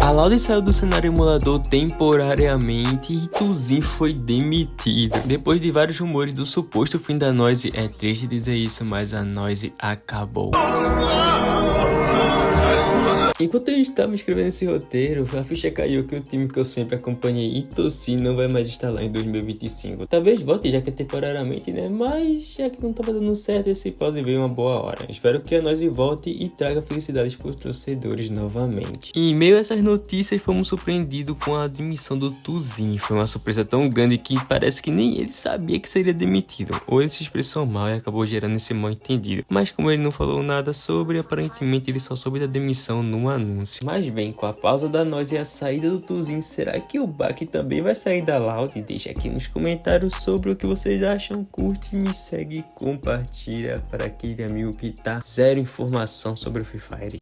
A Loud saiu do cenário emulador temporariamente e Tuzin foi demitido. Depois de vários rumores do suposto fim da Noise, é triste dizer isso, mas a Noise acabou. Enquanto eu estava escrevendo esse roteiro, a ficha caiu que o time que eu sempre acompanhei e torci não vai mais estar lá em 2025. Talvez volte, já que é temporariamente, né? Mas já que não estava dando certo, esse pause veio uma boa hora. Espero que a Noise volte e traga felicidades para os torcedores novamente. E em meio a essas notícias, fomos surpreendidos com a admissão do Tuzin. Foi uma surpresa tão grande que parece que nem ele sabia que seria demitido. Ou ele se expressou mal e acabou gerando esse mal entendido. Mas como ele não falou nada sobre, aparentemente ele só soube da demissão no anúncio. Mas bem, com a pausa da Noise e a saída do Tuzin, será que o Bak também vai sair da Loud? Deixa aqui nos comentários sobre o que vocês acham. Curte, me segue e compartilha para aquele amigo que tá zero informação sobre o Free Fire.